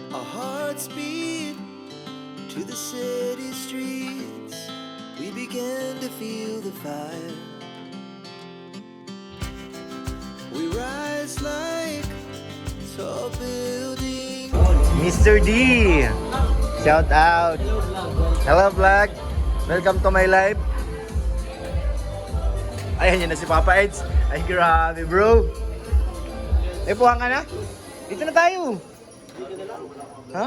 Our hearts beat to the city streets. We began to feel the fire. We rise like tall buildings. Mr. D! Shout out! Hello vlog! Welcome to my life! Ayan yun na si Papa Eds. Ay grabe bro! Eh puwang ka na? Dito na tayo! Ha?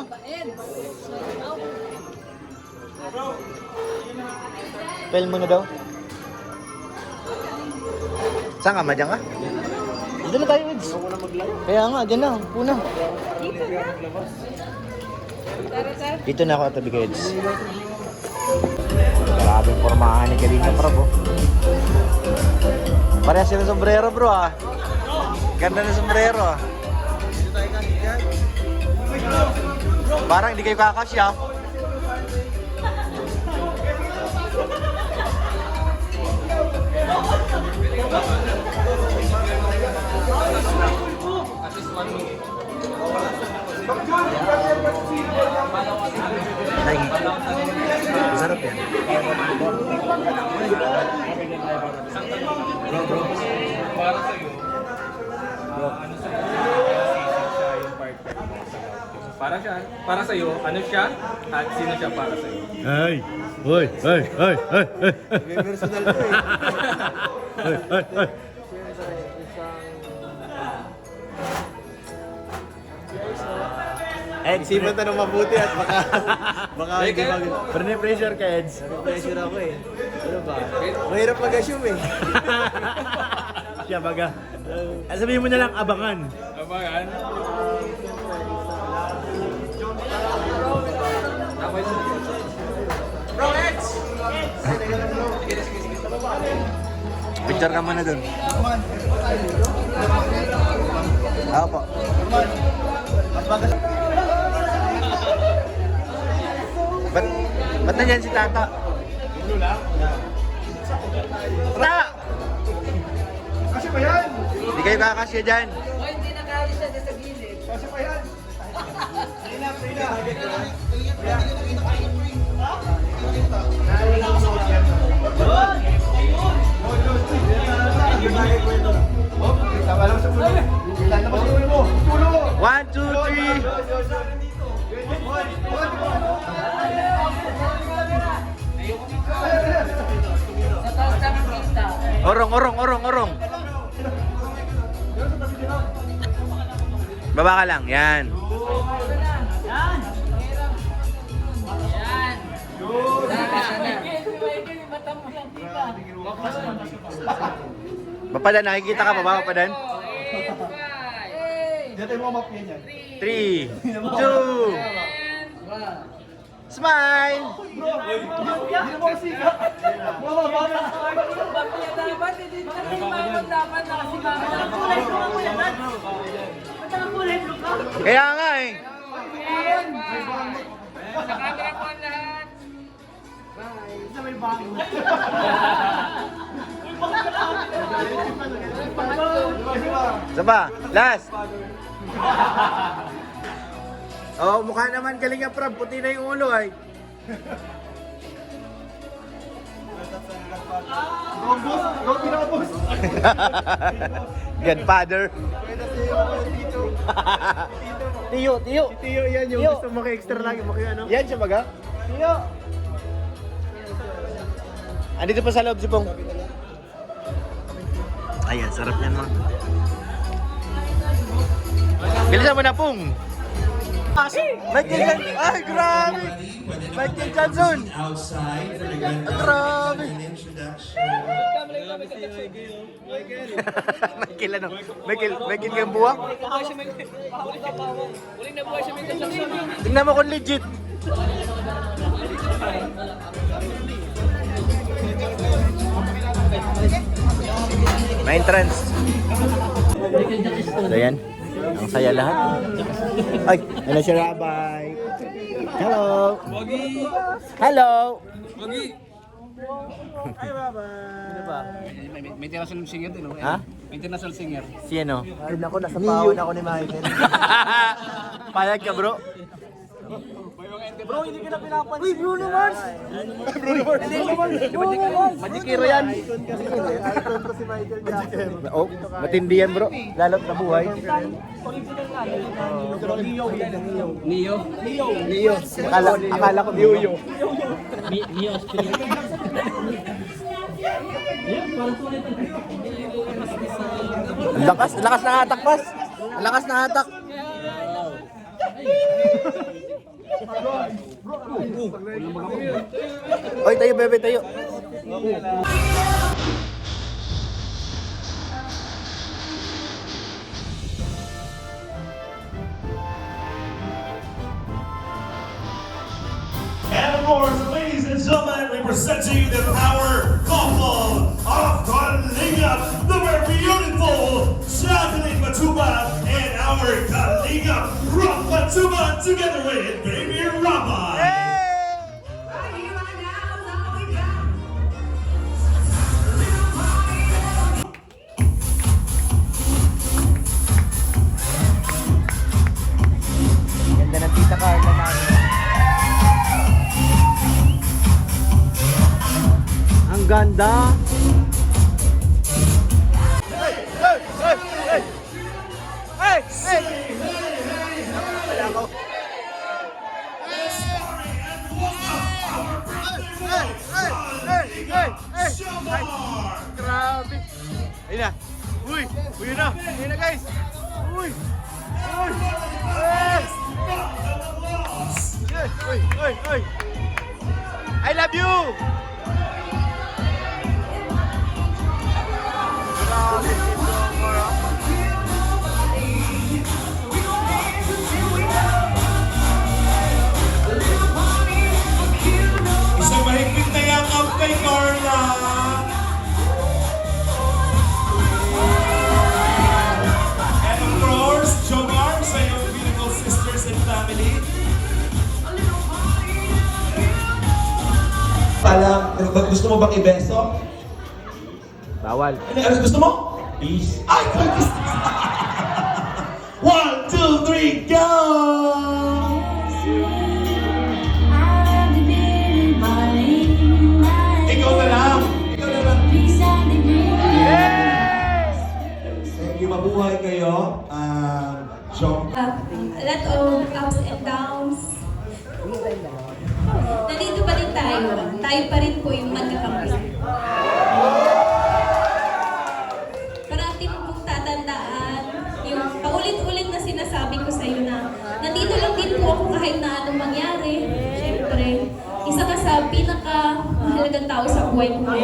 Pel mo na daw. Saan ka? Madyan ka? Dito na tayo, Eds. Kaya nga, dyan na. Puna. Dito na ako at tabi ka, Eds. Maraming formahan ni Kalina Prab, oh. Parehas sila ng sombrero, bro, ah. Ganda ng sombrero, ah. Parang hindi kayo kakasya. Ay, masarap yan. Para sa'yo, ano siya yung partner mo sa live. Para sa'yo, ano siya at sino siya para sa'yo? Ay! Hoy! Ay! Ay! Ay! May personal to eh. Ay! Ay! Ay! Eds, Isipan tanong mabuti at baka hindi mag... pressure ka, Eds. Pressure ako eh. Ano ba? Mahirap mag-assume eh. Siya baga. Sabihin mo na lang, abangan. Abayan? Picture ka muna dun. Opo. Ba't nandiyan si Tata? Tata! Kasi pa yan! Hindi kayo kakasya dyan. O hindi nakaalis siya sa gilid. Kasi pa yan! One, two, three. Sa taas na kita. Orong. Baba ka lang, yan. Yan. Papadan, nakikita ka pa ba, Papadan? Diyan tayo mga map yan. 3, 2, smile! Hindi mo siga! Mama! Dapat hindi na kayo dapat nakasimama. Kaya nga eh. Sa camera po ang lahat. Isa pa, last. Oh, mukha naman galing ang Prab, puti na yung ulo ay. Go pinaka-boss! Godfather. Tiyo. Tiyo yan yung gusto maki-extra lagi ano? Yan siya baga? Tiyo. Andito pa sa loob si Pong. Ayan, sarap yan mga. Bilisan mo na, Pong. Michael Johnson. Ay, grabe. Michael Johnson. Grabe. Michael ano? Michael Gambuak? Tingnan mo kung legit. May entrance. So yan. Ang saya lahat. Ay, ano si Rabay? Hello. Hello. Ay, bye-bye! Ano ba? May international singer din, no? Ha? May international singer. Si ano? Ay, naku, nasa pawon ako ni Michael. Payag ka bro? Bro, hindi ka na pinapansin. Uy, Bruno Mars! Bruno Mars! Magikiro yan. Oh, matindi yan bro. Lalo't na buhay. Original nga. Neo yan. Neo. Leo. Akala ko Leo. Neo Spirit. Ang lakas na hatak, pas. Ang lakas na hatak. Oy, tayo bebe, tayo. And of course, ladies and gentlemen, we present to you the power couple of Kalinga, the very beautiful Jacqueline Matuba and our Kalinga Rock Matuba together with Baby Rama. Ganda ng tita Carla namin. Ang ganda. Grabe. Ayun na. Uy, uy na. Ayun na guys. Uy. Uy. Uy, uy, uy. I love you. Grabe dito, Mara. Isang mahigpit na yakap kay Carla. And of course, Jomar sa iyong beautiful sisters and family. Gusto mo bang ibeso? Bawal. Ano gusto mo? Peace. Ay, kiss. 1, 2, 3, go! Ikaw na lang. Ikaw na lang. Thank you. Mabuhay kayo. Jom. A lot of ups and downs. Nandito pa rin tayo. Tayo pa rin po yung magkakampi. Parati mo pong tatandaan yung paulit-ulit na sinasabi ko sa iyo na nandito lang din po ako kahit na anong mangyari. Siyempre, isa ka sa pinaka-mahalagang tao sa buhay ko.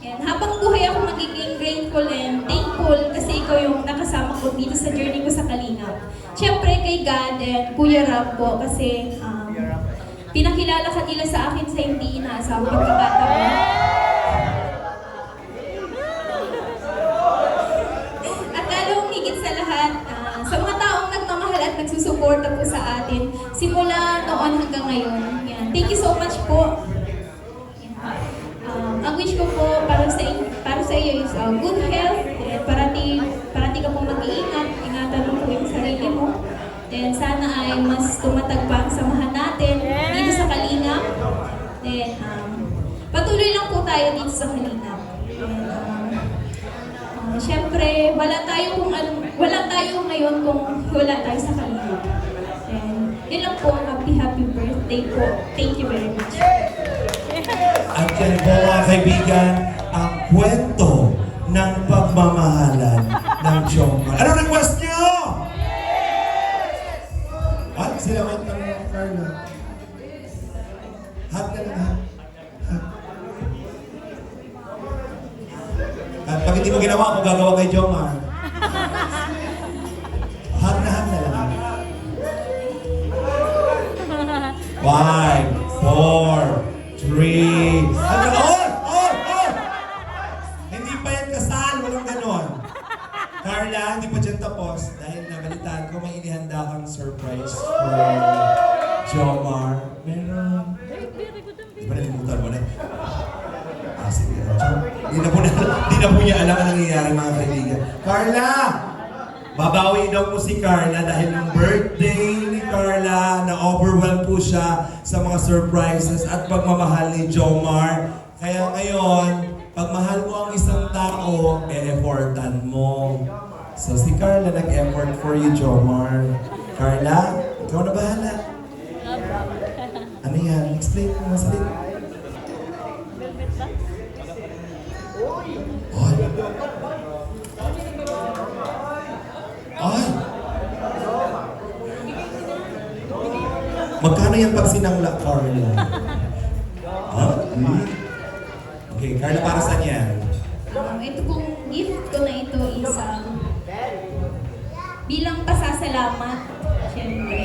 Yan. Habang buhay ako magiging grateful and thankful kasi ikaw yung nakasama ko dito sa journey ko sa Kalingap. Siyempre kay God and Kuya Rab po kasi pinakilala ka nila sa akin sa hindi inaasawang pagkakataon. At lalong higit sa lahat, sa mga taong nagmamahal at nagsusuporta po sa atin simula noon hanggang ngayon. Yan. Thank you so much po. Ang wish ko po para sa iyo is good health, and parati ka po mag-iingat, ingatan mo po yung sarili mo. Then sana ay mas tumatag pa ang samahan natin dito sa Kalingap. Then patuloy lang po tayo dito sa Kalingap. And syempre, wala tayo ngayon kung wala tayo sa Kalingap. And yun lang po, happy birthday po. Thank you very much. At yan po mga kaibigan, ang kwento ng pagmamahalan ng Jomar. Ano request niyo? At sila man ng Carla. Hug na lang, hug. At pag hindi mo ginawa, ako gagawa kay Jomar. Hug na lang. 5, 4, 3. Hindi pa yan kasal, walang ganon. Carla, hindi pa dyan tapos dahil nabalitaan ko may inihanda kang surprise for Jomar. Meron. Di ba nalimutan mo na? sige. Di na po niya alam ang nangyayari, mga kaibigan. Carla! Babawi daw po si Carla dahil ng birthday ni Carla, na-overwhelm po siya sa mga surprises at pagmamahal ni Jomar. Kaya ngayon, pag mahal mo ang isang tao, e-effortan mo. So si Carla nag-effort for you, Jomar. Carla, ikaw na bahala. Ano yan? Explain mo masalik. Ay! Magkano yan pag sinangla, Carla? Okay, Carla, para saan yan? Ito pong gift ko na ito is bilang pasasalamat, syempre,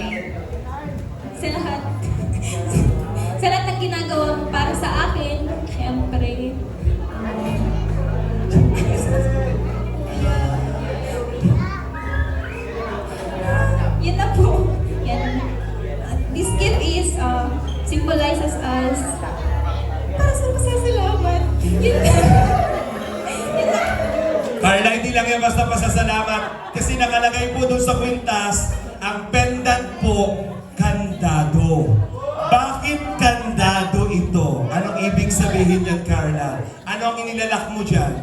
sa lahat. Sa lahat ng ginagawa mo para sa akin, syempre. Yun na po. Yan. This gift is symbolizes us para sa pasasalamat. Yun na. Yun na. Carla, hindi lang yan basta pasasalamat kasi nakalagay po doon sa kwintas ang pendant po, kandado. Bakit kandado ito? Anong ibig sabihin yan, Carla? Ano ang inilalak mo dyan?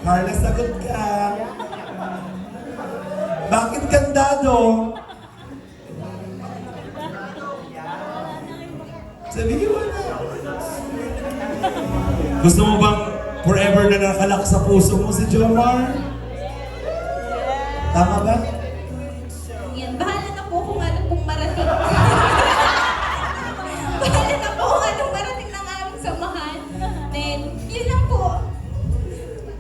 Carla, sagot ka. Bakit kandado? Sabihin mo na. Gusto mo bang forever na nakalak sa puso mo si Jomar? Tama ba? Yan. Bahala na po kung ano pong marating. Bahala na po kung anong marating ng aming samahan. Then, yun lang po.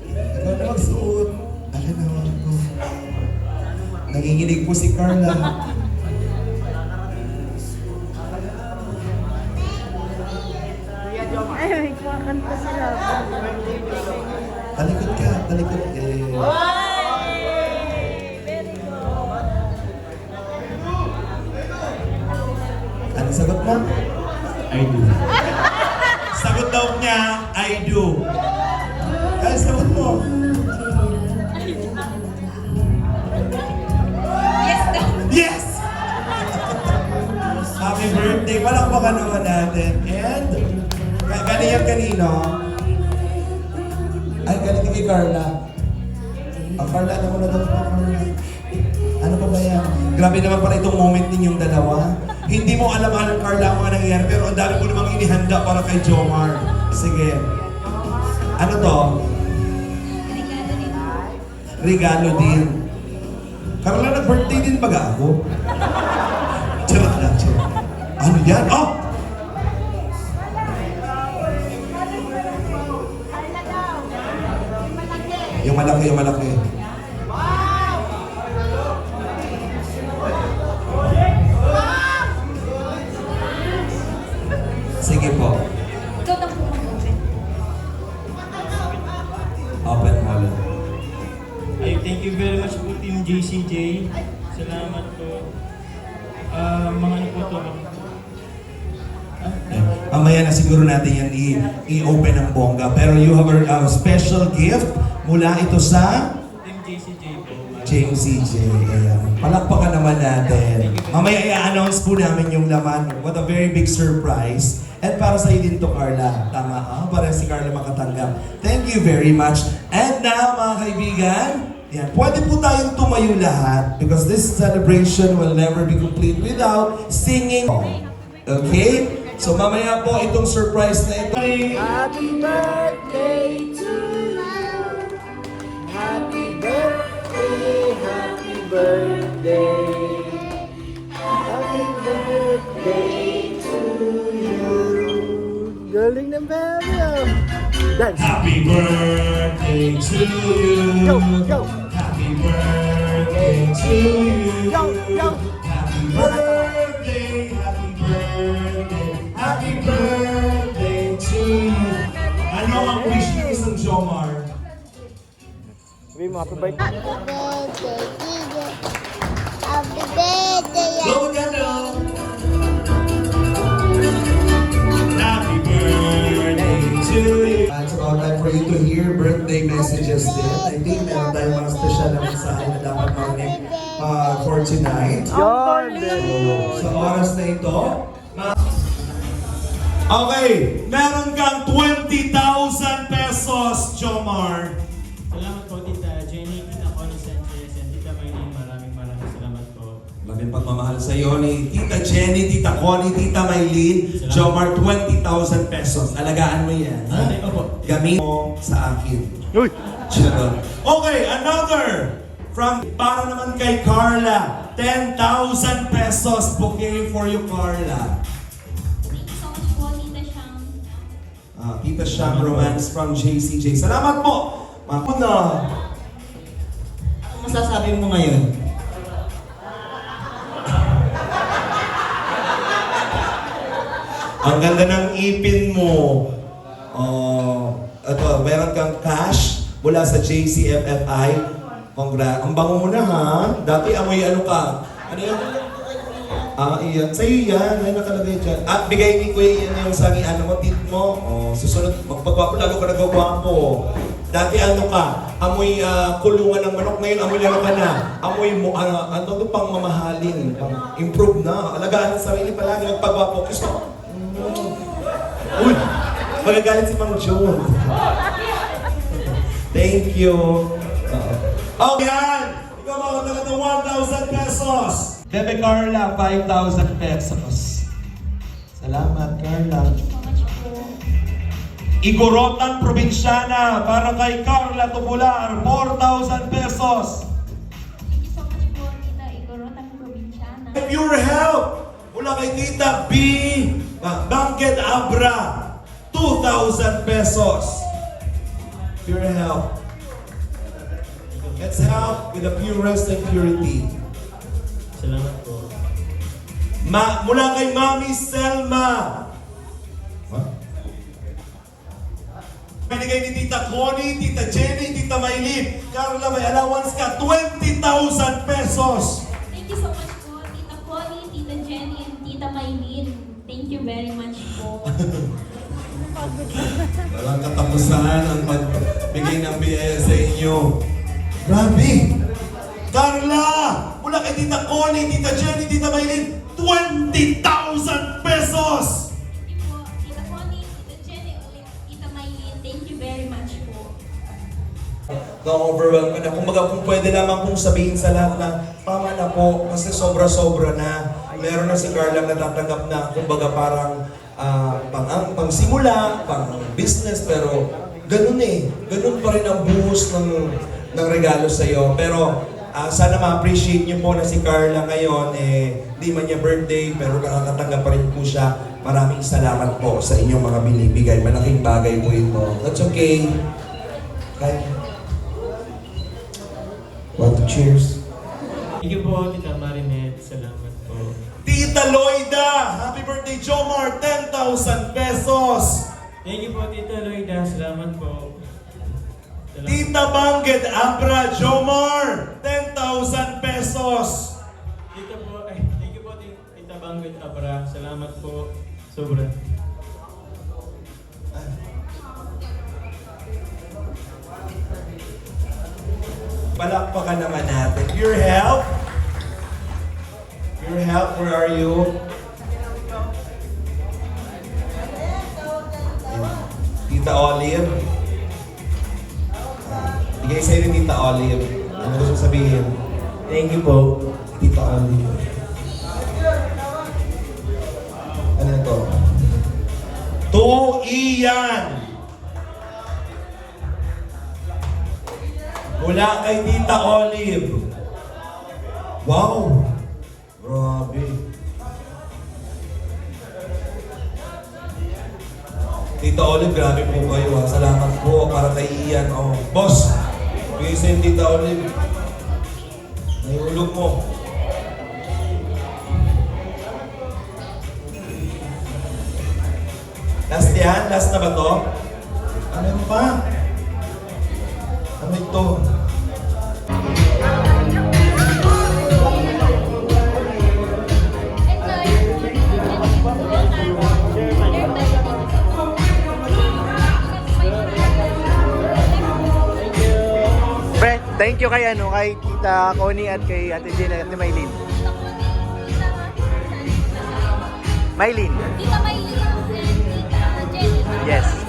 Ikaw na magsuot. Akin naman ko. Nanginginig po si Carla. Ay, may kumakanta sila. Talikod ka, talikod ka. Ano sagot mo? I do. Sagot daw niya, I do. Ano sagot mo? Yes daw. Yes! Happy birthday! Palakpakan naman natin. And, galing yan kanino? Ay, galing kay Carla. Ang Carla, ano mo na daw pa, Carla? Ano pa ba yan? Grabe naman pala itong moment ninyong dalawa. Hindi mo alam, Carla, ang mga nangyayari, pero ang dami mo namang inihanda para kay Jomar. Sige. Ano to? Regalo din. Regalo din. Carla, nag-birthday din ba ako? Charot lang, charot. Ano yan? Oh! Yung malaki, yung malaki. Sige po. Ikaw na po mag-open. Open mo lang. Ay, thank you very much po Team JCJ. Salamat po. Mga ano po to? Mamaya na siguro natin yan i-open ang bongga. Pero you have a special gift mula ito sa Team JCJ po. James CJ. Ayan. Palakpakan naman natin. Mamaya i-announce po namin yung laman. What a very big surprise. And para sa din to, Carla. Tama, para si Carla makatanggap. Thank you very much. And now, mga kaibigan, yan, pwede po tayong tumayo lahat because this celebration will never be complete without singing. Okay? So mamaya po itong surprise na ito. Happy birthday to you. Happy birthday, happy birthday. Happy birthday to you. Galing ng baby. Dance. Happy birthday to you. Go, go. Happy birthday to you. Go, go. Happy birthday, happy birthday, happy birthday to you. Ano ang wish niyo sa Jomar? Sabi mo, happy birthday. Happy birthday, DJ. Happy birthday. Go Gano! Happy birthday JC. It's about time for you to hear birthday messages din. I think meron tayong mga special na mensahe na dapat marinig for tonight. Yon! Sa oras na ito, okay, meron kang 20,000 pesos, Jomar. Salamat po, Tita Jenny, Tita Connie Sanchez, and Tita Maylene. Maraming salamat po. Maraming pagmamahal sa iyo ni Tita Jenny, Tita Connie, Tita Maylene, Jomar, 20,000 pesos. Alagaan mo yan. Ha? Opo. Gamit mo sa akin. Uy! Charot. Okay, another from para naman kay Carla. 10,000 pesos bouquet for you, Carla. Thank you so much po, Tita Shang. Tita Shang Romance from JCJ. Salamat po! Muna! Ano masasabi mo ngayon? Ang ganda ng ipin mo. Ito, meron kang cash mula sa JCFFI. Ang bango mo na ha. Dati amoy ano ka. Ano yan? Iyan. Sa'yo yan. May nakalagay dyan. Bigay ni Kuya yan yung sangi ano mo, tit mo. Susunod, magpagwapo, lalo ka nagagwapo. Dati ano ka, amoy kulungan ng manok. Ngayon amoy ano ka na. Amoy mo, ano to pang mamahalin. Pang improve na. Alagaan ng sarili palagi. Magpagwapo. Gusto. Uy! Magagalit si Mang June. Thank you. Okay, yan! Ikaw makatagal ng 1,000 pesos. Bebe Carla, 5,000 pesos. Salamat, Carla. Thank you so much po. Igorotan Probinsyana, para kay Carla Tubular, 4,000 pesos. Thank you so much po, Tita Igorotan Probinsyana. Pure Help, mula kay Tita B. Bangked Abra, 2,000 pesos. Pure Help. Let's help with the purest and purity. Salamat po. Mula kay Mami Selma. Binigay ni Tita Connie, Tita Jenny, Tita Maylene. Carla, may allowance ka, 20,000 pesos. Thank you so much po, Tita Connie, Tita Jenny, and Tita Maylene. Thank you very much po. Walang katapusan ang pagbigay ng biyaya sa inyo. Grabe! Carla! Mula kay Tita Connie, Tita Jenny, Tita Maylene, 20,000 pesos! Thank you po, Tita Connie, Tita Jenny, ulit Tita Maylene. Thank you very much po. Na-overwhelm ka na. Kung pwede naman pong sabihin sa lahat na tama na po kasi sobra-sobra na. Meron na si Carla natatanggap na kumbaga parang pang simula, pang business, pero ganun eh. Ganun pa rin ang buhos ng regalo sa iyo. Pero sana ma-appreciate niyo po na si Carla ngayon, di man niya birthday, pero nakakatanggap pa rin po siya. Maraming salamat po sa inyong mga binibigay. Malaking bagay po ito. That's okay. Okay. Want to cheers? Thank you po, Tita Marinette. Salamat po. Tita Loida! Happy birthday, Jomar! 10,000 pesos! Thank you po, Tita Loida. Salamat po. Salamat. Tita Bangked Abra, Jomar! 10,000 pesos! Thank you po, Tita Bangked Abra. Salamat po. Sobra. Palakpakan naman natin. Your help? Your help, where are you? Tita Olive? Bigay sa'yo ni Tita Olive. Ano gusto sabihin? Thank you po. Tita Olive. Ano ito? Iyan! Mula kay Tita Olive. Wow! Grabe. Tita Olive, grabe po kayo ha. Salamat po para kay Ian. Boss, bigay sa'yo Tita Olive. Nahihulog mo. Last yan? Last na ba to? Ano pa? Ano ito? Thank you kay Tita Connie at kay Ate Jenna at kay Maylin. Maylin. Tita Maylin and Tita Jenny. Yes.